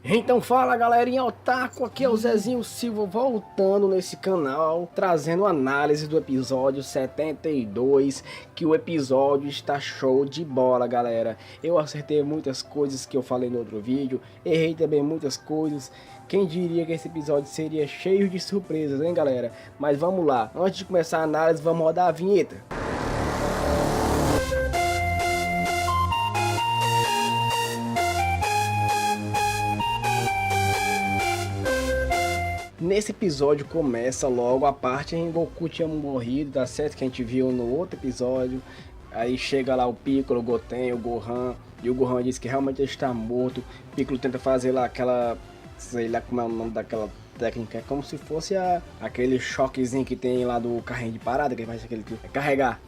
Então fala galerinha otaku, aqui é o Zezinho Silva voltando nesse canal, trazendo análise do episódio 72, que o episódio está show de bola galera. Eu acertei muitas coisas que eu falei no outro vídeo, errei também muitas coisas. Quem diria que esse episódio seria cheio de surpresas, hein galera? Mas vamos lá, antes de começar a análise vamos rodar a vinheta. Nesse episódio começa logo a parte em que Goku tinha morrido, tá certo? Que a gente viu no outro episódio. Aí chega lá o Piccolo, o Goten, o Gohan, e o Gohan diz que realmente ele está morto. O Piccolo tenta fazer lá aquela, sei lá como é o nome daquela técnica, é como se fosse aquele choquezinho que tem lá do carrinho de parada, que faz aquele que carregar.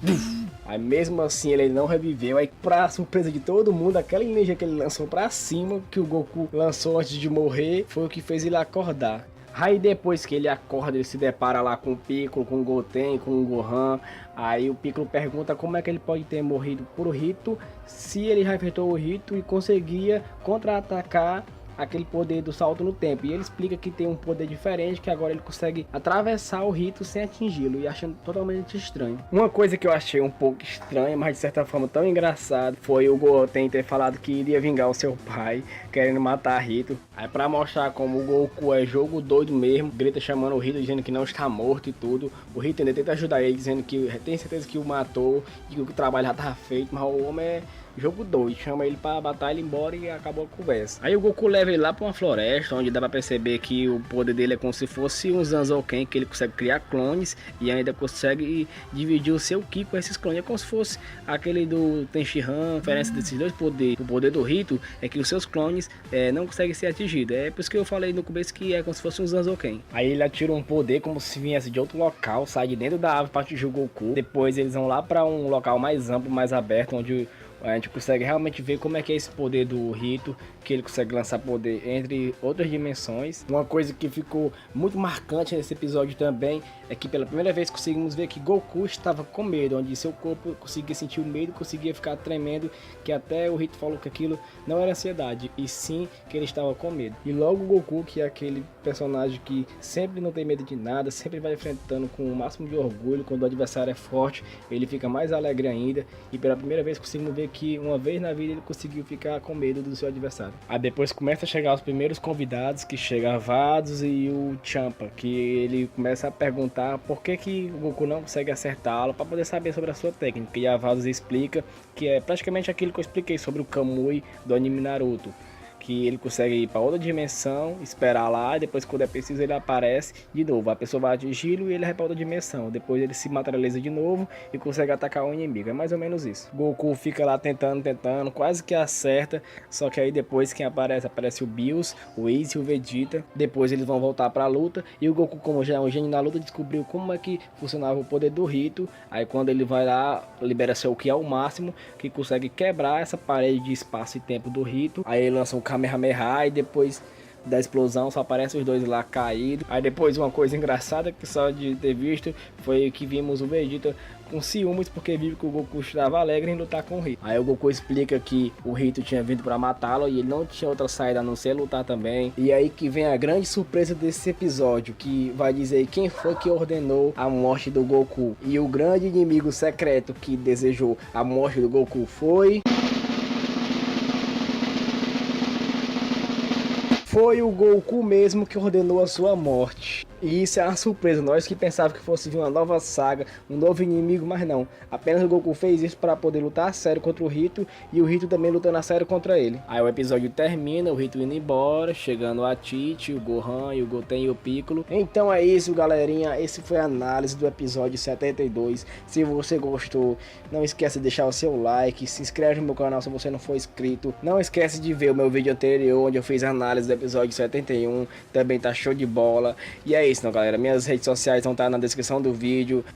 Aí mesmo assim ele não reviveu, aí pra surpresa de todo mundo, aquela energia que ele lançou pra cima, que o Goku lançou antes de morrer, foi o que fez ele acordar. Aí depois que ele acorda, ele se depara lá com o Piccolo, com o Goten, com o Gohan. Aí o Piccolo pergunta como é que ele pode ter morrido por rito, se ele já enfrentou o rito e conseguia contra-atacar aquele poder do salto no tempo. E ele explica que tem um poder diferente, que agora ele consegue atravessar o rito sem atingi-lo, e achando totalmente estranho. Uma coisa que eu achei um pouco estranha, mas de certa forma tão engraçado, foi o Goten ter falado que iria vingar o seu pai, querendo matar Rito. Aí pra mostrar como o Goku é jogo doido mesmo, grita chamando o Rito, dizendo que não está morto e tudo. O Rito ainda tenta ajudar ele, dizendo que tem certeza que o matou, e que o trabalho já estava feito, mas o homem é jogo doido, chama ele pra matar ele embora e acabou a conversa. Aí o Goku leva ele lá pra uma floresta, onde dá pra perceber que o poder dele é como se fosse um Zanzouken, que ele consegue criar clones e ainda consegue dividir o seu Ki com esses clones. É como se fosse aquele do Tenshinhan. A diferença desses dois poderes, o poder do Rito, é que os seus clones não conseguem ser atingidos. É por isso que eu falei no começo que é como se fosse um Zanzouken. Aí ele atira um poder como se viesse de outro local, sai de dentro da árvore para atingir o Goku. Depois eles vão lá para um local mais amplo, mais aberto, onde a gente consegue realmente ver como é que é esse poder do Rito, que ele consegue lançar poder entre outras dimensões. Uma coisa que ficou muito marcante nesse episódio também é que pela primeira vez conseguimos ver que Goku estava com medo, onde seu corpo conseguia sentir o medo, conseguia ficar tremendo, que até o Rito falou que aquilo não era ansiedade, e sim que ele estava com medo. E logo o Goku, que é aquele personagem que sempre não tem medo de nada, sempre vai enfrentando com o máximo de orgulho, quando o adversário é forte, ele fica mais alegre ainda, e pela primeira vez conseguimos ver que uma vez na vida ele conseguiu ficar com medo do seu adversário. Aí depois começa a chegar os primeiros convidados, que chega a Vados e o Champa, que ele começa a perguntar por que o Goku não consegue acertá-lo, para poder saber sobre a sua técnica. E a Vados explica que é praticamente aquilo que eu expliquei sobre o Kamui do anime Naruto, que ele consegue ir para outra dimensão, esperar lá, e depois quando é preciso ele aparece de novo. A pessoa vai atingi-lo e ele vai para outra dimensão. Depois ele se materializa de novo e consegue atacar o inimigo. É mais ou menos isso. Goku fica lá tentando, quase que acerta. Só que aí depois quem aparece o Bills, o Ace e o Vegeta. Depois eles vão voltar para a luta. E o Goku, como já é um gênio na luta, descobriu como é que funcionava o poder do Rito. Aí quando ele vai lá, libera seu Ki ao máximo, que consegue quebrar essa parede de espaço e tempo do Rito. Aí ele lança um Kamehameha, e depois da explosão só aparecem os dois lá caídos. Aí depois uma coisa engraçada que só de ter visto foi que vimos o Vegeta com ciúmes porque viu que o Goku estava alegre em lutar com o Rito. Aí o Goku explica que o Rito tinha vindo para matá-lo e ele não tinha outra saída a não ser lutar também. E aí que vem a grande surpresa desse episódio, que vai dizer quem foi que ordenou a morte do Goku. E o grande inimigo secreto que desejou a morte do Goku foi o Goku mesmo que ordenou a sua morte. E isso é uma surpresa, nós que pensávamos que fosse vir uma nova saga, um novo inimigo, mas não. Apenas o Goku fez isso para poder lutar a sério contra o Rito, e o Rito também lutando a sério contra ele. Aí o episódio termina, o Rito indo embora, chegando a Tite, o Gohan, e o Goten e o Piccolo. Então é isso galerinha, esse foi a análise do episódio 72. Se você gostou, não esquece de deixar o seu like, se inscreve no meu canal se você não for inscrito. Não esquece de ver o meu vídeo anterior, onde eu fiz a análise do episódio 71, também tá show de bola. E é isso, então, galera. Minhas redes sociais vão estar na descrição do vídeo.